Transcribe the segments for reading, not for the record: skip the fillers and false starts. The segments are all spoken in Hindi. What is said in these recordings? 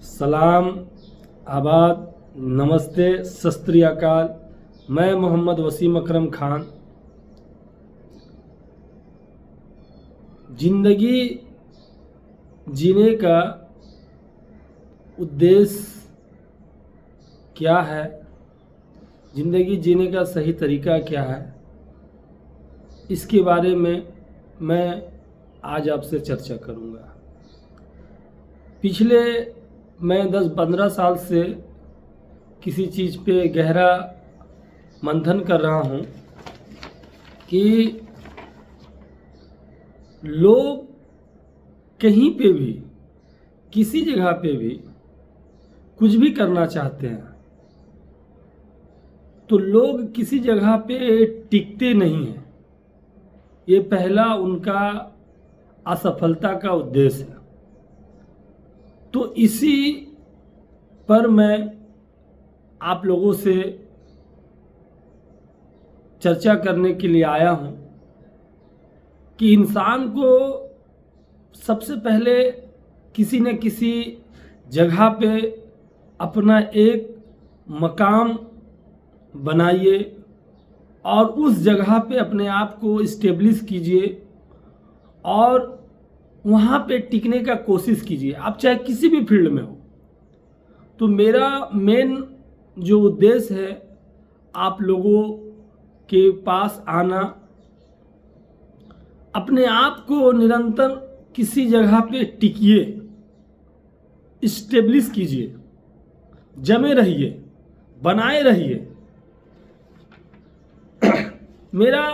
सलाम, आबाद, नमस्ते, सत श्री अकाल। मैं मोहम्मद वसीम अकरम खान। जिंदगी जीने का उद्देश्य क्या है, जिंदगी जीने का सही तरीका क्या है, इसके बारे में मैं आज आपसे चर्चा करूंगा। पिछले मैं 10-15 साल से किसी चीज़ पे गहरा मंथन कर रहा हूँ कि लोग कहीं पे भी, किसी जगह पे भी कुछ भी करना चाहते हैं तो लोग किसी जगह पे टिकते नहीं हैं। ये पहला उनका असफलता का उद्देश्य है। तो इसी पर मैं आप लोगों से चर्चा करने के लिए आया हूं कि इंसान को सबसे पहले किसी न किसी जगह पे अपना एक मकाम बनाइए और उस जगह पे अपने आप को इस्टेब्लिश कीजिए और वहाँ पे टिकने का कोशिश कीजिए। आप चाहे किसी भी फील्ड में हो। तो मेरा मेन जो उद्देश्य है, आप लोगों के पास आना, अपने आप को निरंतर किसी जगह पे टिकिए, इस्टेब्लिश कीजिए, जमे रहिए, बनाए रहिए। मेरा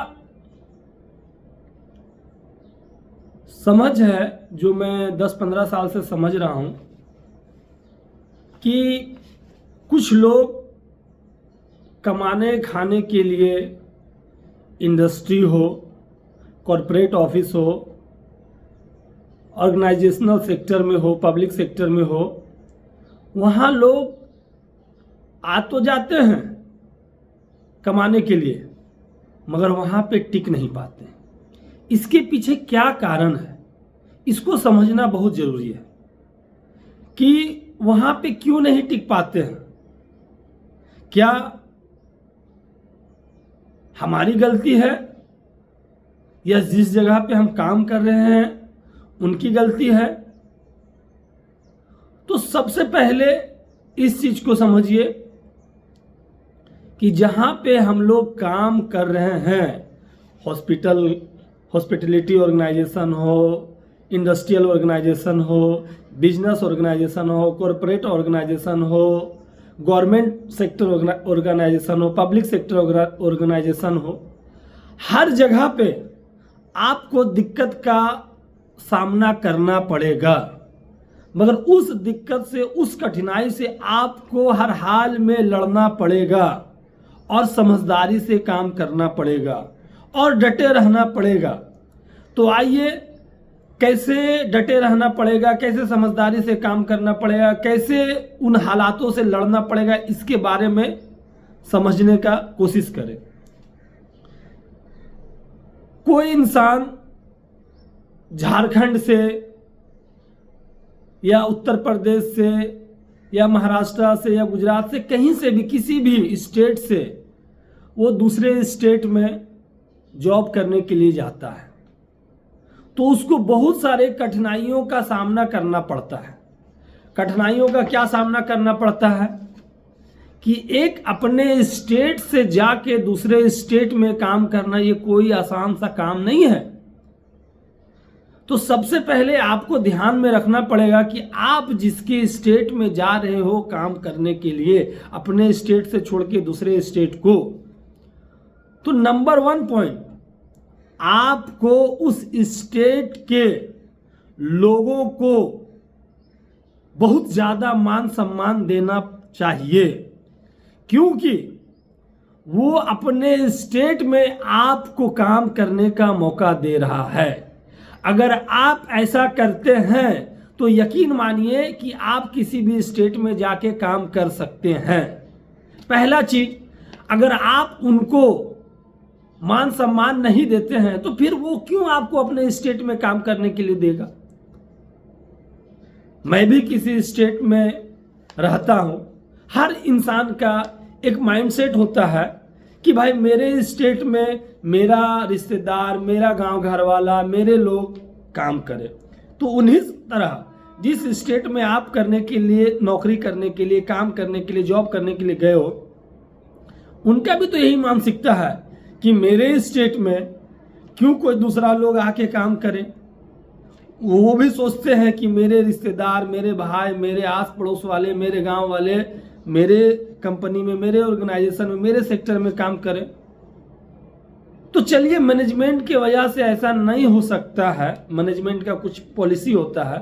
समझ है, जो मैं 10-15 साल से समझ रहा हूँ कि कुछ लोग कमाने खाने के लिए इंडस्ट्री हो, कॉरपोरेट ऑफिस हो, ऑर्गेनाइजेशनल सेक्टर में हो, पब्लिक सेक्टर में हो, वहाँ लोग आ तो जाते हैं कमाने के लिए, मगर वहाँ पे टिक नहीं पाते। इसके पीछे क्या कारण है, इसको समझना बहुत जरूरी है कि वहां पे क्यों नहीं टिक पाते हैं। क्या हमारी गलती है या जिस जगह पे हम काम कर रहे हैं उनकी गलती है? तो सबसे पहले इस चीज को समझिए कि जहां पे हम लोग काम कर रहे हैं, हॉस्पिटलिटी ऑर्गेनाइजेशन हो, इंडस्ट्रियल ऑर्गेनाइजेशन हो, बिजनेस ऑर्गेनाइजेशन हो, कॉरपोरेट ऑर्गेनाइजेशन हो, गवर्नमेंट सेक्टर ऑर्गेनाइजेशन हो, पब्लिक सेक्टर ऑर्गेनाइजेशन हो, हर जगह पे आपको दिक्कत का सामना करना पड़ेगा। मगर उस दिक्कत से, उस कठिनाई से आपको हर हाल में लड़ना पड़ेगा और समझदारी से काम करना पड़ेगा और डटे रहना पड़ेगा। तो आइए, कैसे डटे रहना पड़ेगा, कैसे समझदारी से काम करना पड़ेगा, कैसे उन हालातों से लड़ना पड़ेगा, इसके बारे में समझने का कोशिश करें। कोई इंसान झारखंड से या उत्तर प्रदेश से या महाराष्ट्र से या गुजरात से, कहीं से भी, किसी भी स्टेट से वो दूसरे स्टेट में जॉब करने के लिए जाता है तो उसको बहुत सारे कठिनाइयों का सामना करना पड़ता है। कठिनाइयों का क्या सामना करना पड़ता है कि एक अपने स्टेट से जाके दूसरे स्टेट में काम करना, ये कोई आसान सा काम नहीं है। तो सबसे पहले आपको ध्यान में रखना पड़ेगा कि आप जिसके स्टेट में जा रहे हो काम करने के लिए, अपने स्टेट से छोड़ के दूसरे स्टेट को, तो नंबर 1 पॉइंट, आपको उस स्टेट के लोगों को बहुत ज्यादा मान सम्मान देना चाहिए, क्योंकि वो अपने स्टेट में आपको काम करने का मौका दे रहा है। अगर आप ऐसा करते हैं तो यकीन मानिए कि आप किसी भी स्टेट में जाके काम कर सकते हैं। पहला चीज, अगर आप उनको मान सम्मान नहीं देते हैं तो फिर वो क्यों आपको अपने स्टेट में काम करने के लिए देगा? मैं भी किसी स्टेट में रहता हूं। हर इंसान का एक माइंडसेट होता है कि भाई मेरे स्टेट में मेरा रिश्तेदार, मेरा गांव घर वाला, मेरे लोग काम करें। तो उन्हीं तरह जिस स्टेट में आप करने के लिए, नौकरी करने के लिए, काम करने के लिए, जॉब करने के लिए गए हो, उनका भी तो यही मानसिकता है कि मेरे स्टेट में क्यों कोई दूसरा लोग आके काम करे। वो भी सोचते हैं कि मेरे रिश्तेदार, मेरे भाई, मेरे आस पड़ोस वाले, मेरे गांव वाले मेरे कंपनी में, मेरे ऑर्गेनाइजेशन में, मेरे सेक्टर में काम करें। तो चलिए, मैनेजमेंट की वजह से ऐसा नहीं हो सकता है, मैनेजमेंट का कुछ पॉलिसी होता है।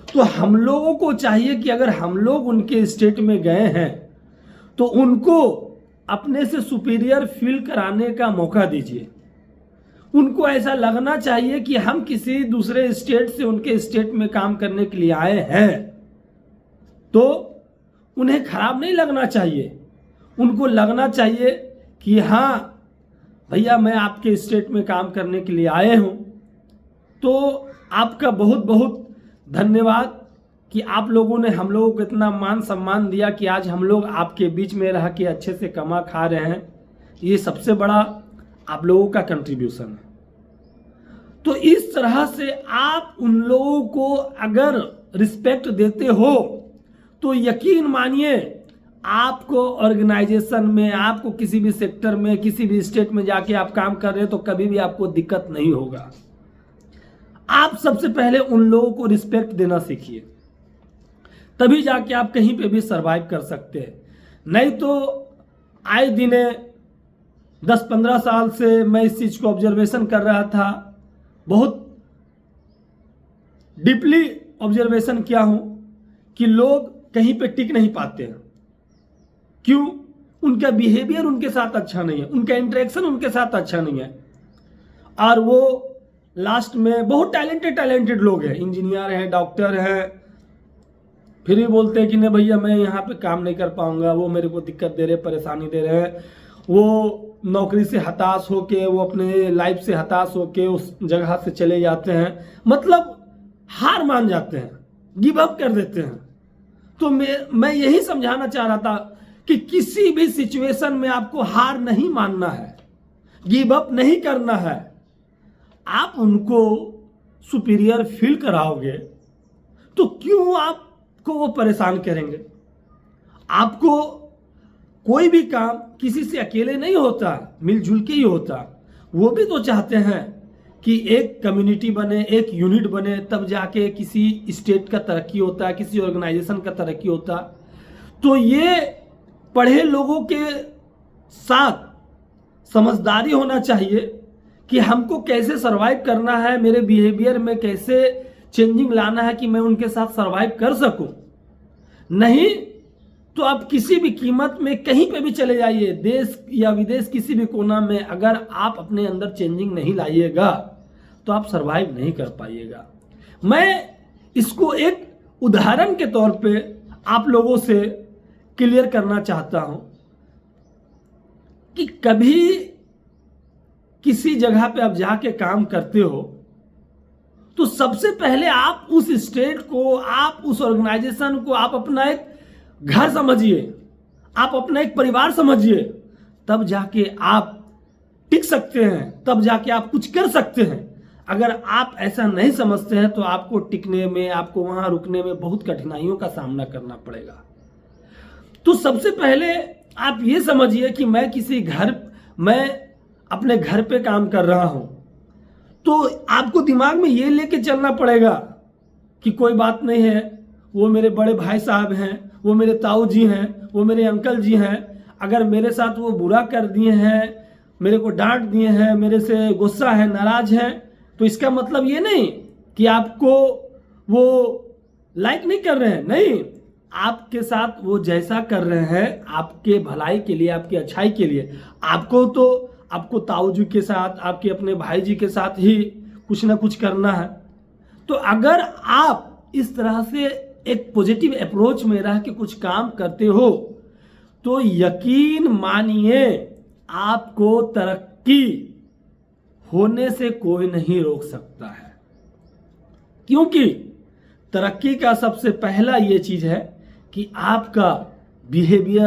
तो हम लोगों को चाहिए कि अगर हम लोग उनके स्टेट में गए हैं तो उनको अपने से सुपीरियर फील कराने का मौका दीजिए। उनको ऐसा लगना चाहिए कि हम किसी दूसरे स्टेट से उनके स्टेट में काम करने के लिए आए हैं, तो उन्हें खराब नहीं लगना चाहिए। उनको लगना चाहिए कि हाँ भैया, मैं आपके स्टेट में काम करने के लिए आए हूँ। तो आपका बहुत बहुत धन्यवाद कि आप लोगों ने हम लोगों को इतना मान सम्मान दिया कि आज हम लोग आपके बीच में रह के अच्छे से कमा खा रहे हैं। ये सबसे बड़ा आप लोगों का कंट्रीब्यूशन है। तो इस तरह से आप उन लोगों को अगर रिस्पेक्ट देते हो तो यकीन मानिए, आपको ऑर्गेनाइजेशन में, आपको किसी भी सेक्टर में, किसी भी स्टेट में जाके आप काम कर रहे हैं तो कभी भी आपको दिक्कत नहीं होगा। आप सबसे पहले उन लोगों को रिस्पेक्ट देना सीखिए, तभी जाके आप कहीं पे भी सरवाइव कर सकते हैं। नहीं तो आए दिन 10-15 साल से मैं इस चीज को ऑब्जर्वेशन कर रहा था, बहुत डीपली ऑब्जर्वेशन किया हूं कि लोग कहीं पे टिक नहीं पाते हैं। क्यों? उनका बिहेवियर उनके साथ अच्छा नहीं है, उनका इंटरेक्शन उनके साथ अच्छा नहीं है, और वो लास्ट में बहुत टैलेंटेड लोग हैं, इंजीनियर हैं, डॉक्टर हैं, फिर भी बोलते हैं कि नहीं भैया मैं यहाँ पे काम नहीं कर पाऊंगा, वो मेरे को दिक्कत दे रहे, परेशानी दे रहे हैं। वो नौकरी से हताश होके, वो अपने लाइफ से हताश होके उस जगह से चले जाते हैं, मतलब हार मान जाते हैं, गिव अप कर देते हैं। तो मैं यही समझाना चाह रहा था कि किसी भी सिचुएशन में आपको हार नहीं मानना है, गिव अप नहीं करना है। आप उनको सुपीरियर फील कराओगे तो क्यों आपको वो परेशान करेंगे? आपको कोई भी काम किसी से अकेले नहीं होता, मिलजुल के ही होता। वो भी तो चाहते हैं कि एक कम्युनिटी बने, एक यूनिट बने, तब जाके किसी स्टेट का तरक्की होता है, किसी ऑर्गेनाइजेशन का तरक्की होता। तो ये पढ़े लोगों के साथ समझदारी होना चाहिए कि हमको कैसे सरवाइव करना है, मेरे बिहेवियर में कैसे चेंजिंग लाना है कि मैं उनके साथ सरवाइव कर सकूं। नहीं तो आप किसी भी कीमत में कहीं पे भी चले जाइए, देश या विदेश किसी भी कोना में, अगर आप अपने अंदर चेंजिंग नहीं लाइएगा तो आप सरवाइव नहीं कर पाइएगा। मैं इसको एक उदाहरण के तौर पे आप लोगों से क्लियर करना चाहता हूं कि कभी किसी जगह पे आप जाके काम करते हो तो सबसे पहले आप उस स्टेट को, आप उस ऑर्गेनाइजेशन को आप अपना एक घर समझिए, आप अपना एक परिवार समझिए, तब जाके आप टिक सकते हैं, तब जाके आप कुछ कर सकते हैं। अगर आप ऐसा नहीं समझते हैं तो आपको टिकने में, आपको वहां रुकने में बहुत कठिनाइयों का सामना करना पड़ेगा। तो सबसे पहले आप ये समझिए कि मैं अपने घर पे काम कर रहा हूं, तो आपको दिमाग में ये लेके चलना पड़ेगा कि कोई बात नहीं है, वो मेरे बड़े भाई साहब हैं, वो मेरे ताऊ जी हैं, वो मेरे अंकल जी हैं। अगर मेरे साथ वो बुरा कर दिए हैं, मेरे को डांट दिए हैं, मेरे से गुस्सा है, नाराज हैं, तो इसका मतलब ये नहीं कि आपको वो लाइक नहीं कर रहे हैं। नहीं, आपके साथ वो जैसा कर रहे हैं आपके भलाई के लिए, आपकी अच्छाई के लिए, आपको ताऊ जी के साथ, आपके अपने भाई जी के साथ ही कुछ ना कुछ करना है। तो अगर आप इस तरह से एक पॉजिटिव अप्रोच में रह के कुछ काम करते हो तो यकीन मानिए आपको तरक्की होने से कोई नहीं रोक सकता है। क्योंकि तरक्की का सबसे पहला ये चीज़ है कि आपका बिहेवियर